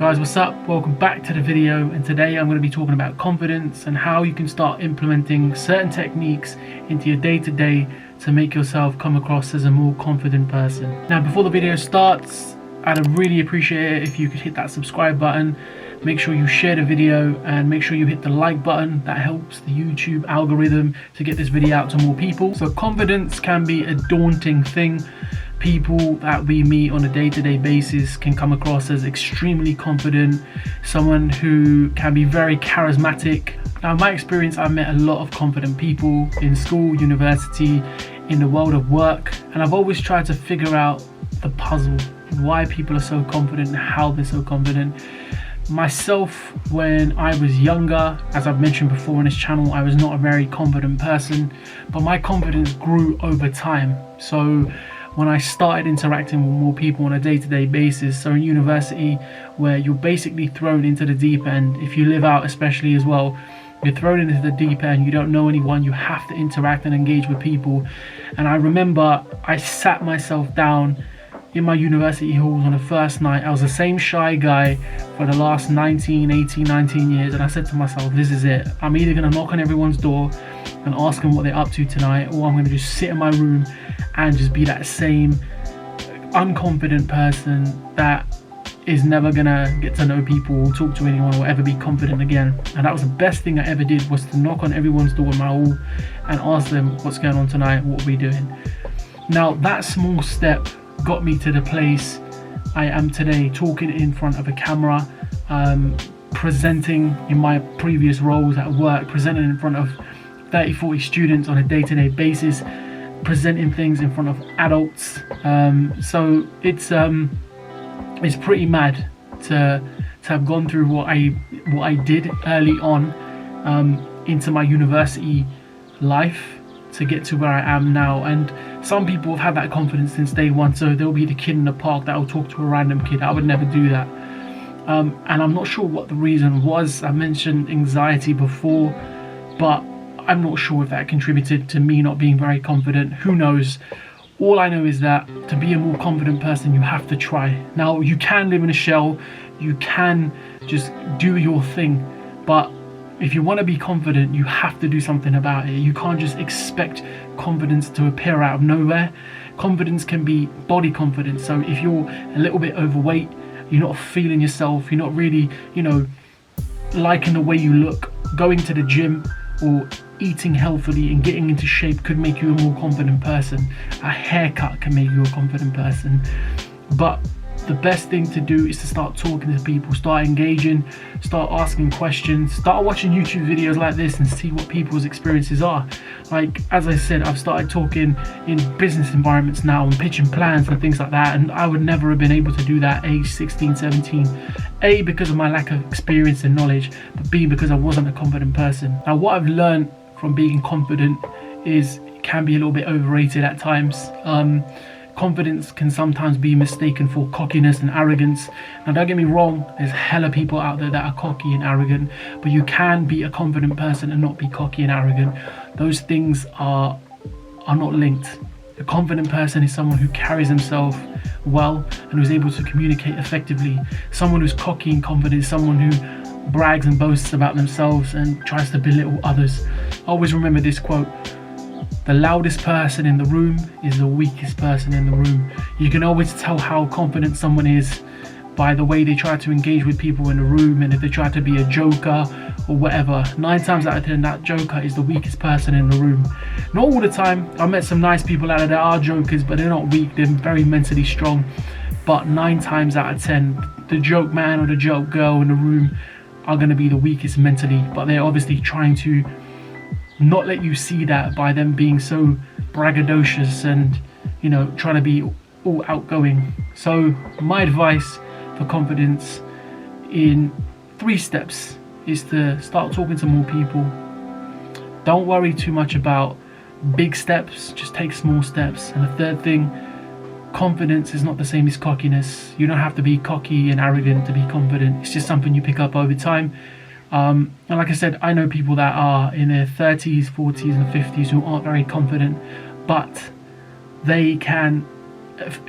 Guys, what's up? Welcome back to the video, and today I'm going to be talking about confidence and how you can start implementing certain techniques into your day-to-day to make yourself come across as a more confident person. Now, before the video starts, I'd really appreciate it if you could hit that subscribe button, make sure you share the video, and make sure you hit the like button. That helps the YouTube algorithm to get this video out to more people. So confidence can be a daunting thing. People that we meet on a day-to-day basis can come across as extremely confident, someone who can be very charismatic. Now, in my experience, I've met a lot of confident people in school, university, in the world of work, and I've always tried to figure out the puzzle, why people are so confident and how they're so confident. Myself, when I was younger, as I've mentioned before on this channel, I was not a very confident person, but my confidence grew over time. So when I started interacting with more people on a day-to-day basis, so in university, where you're basically thrown into the deep end, if you live out especially as well, you're thrown into the deep end, you don't know anyone, you have to interact and engage with people. And I remember I sat myself down in my university halls on the first night. I was the same shy guy for the last 19 years, and I said to myself, this is it. I'm either going to knock on everyone's door and ask them what they're up to tonight, or I'm going to just sit in my room and just be that same unconfident person that is never going to get to know people or talk to anyone or ever be confident again. And that was the best thing I ever did, was to knock on everyone's door in my hall and ask them what's going on tonight, what are we doing. Now, that small step got me to the place I am today, talking in front of a camera, presenting in my previous roles at work, presenting in front of 30-40 students on a day-to-day basis, presenting things in front of adults. So it's pretty mad to have gone through what I did early on into my university life to get to where I am now. And some people have had that confidence since day one, so there'll be the kid in the park that will talk to a random kid. I would never do that. And I'm not sure what the reason was. I mentioned anxiety before, but I'm not sure if that contributed to me not being very confident. Who knows? All I know is that to be a more confident person, you have to try. Now, you can live in a shell, you can just do your thing, but if you want to be confident, you have to do something about it. You can't just expect confidence to appear out of nowhere. Confidence can be body confidence. So if you're a little bit overweight, you're not feeling yourself, you're not really, liking the way you look, going to the gym or eating healthily and getting into shape could make you a more confident person. A haircut can make you a confident person. But the best thing to do is to start talking to people, start engaging, start asking questions, start watching YouTube videos like this and see what people's experiences are. Like, as I said, I've started talking in business environments now and pitching plans and things like that, and I would never have been able to do that age 16, 17. A, because of my lack of experience and knowledge, but B, because I wasn't a confident person. Now, what I've learned from being confident is it can be a little bit overrated at times. Confidence can sometimes be mistaken for cockiness and arrogance. Now, don't get me wrong, there's hella people out there that are cocky and arrogant, but you can be a confident person and not be cocky and arrogant. Those things are not linked. A confident person is someone who carries himself well and who's able to communicate effectively. Someone who's cocky and confident is someone who brags and boasts about themselves and tries to belittle others. Always remember this quote: the loudest person in the room is the weakest person in the room. You can always tell how confident someone is by the way they try to engage with people in the room, and if they try to be a joker or whatever. 9 times out of 10, that joker is the weakest person in the room. Not all the time. I met some nice people out there that are jokers, but they're not weak, they're very mentally strong. But 9 times out of 10, the joke man or the joke girl in the room are going to be the weakest mentally, but they're obviously trying to not let you see that by them being so braggadocious and trying to be all outgoing. So my advice for confidence in 3 steps is to start talking to more people. Don't worry too much about big steps, just take small steps. And the third thing, confidence is not the same as cockiness. You don't have to be cocky and arrogant to be confident. It's just something you pick up over time. And like I said, I know people that are in their 30s, 40s and 50s who aren't very confident, but they can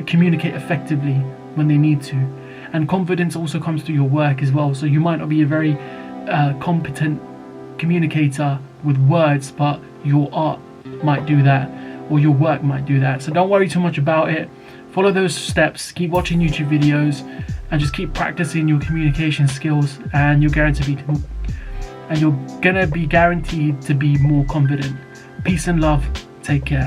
communicate effectively when they need to. And confidence also comes through your work as well. So you might not be a very competent communicator with words, but your art might do that, or your work might do that. So don't worry too much about it. Follow those steps, keep watching YouTube videos, and just keep practicing your communication skills, and you're gonna be guaranteed to be more confident. Peace and love. Take care.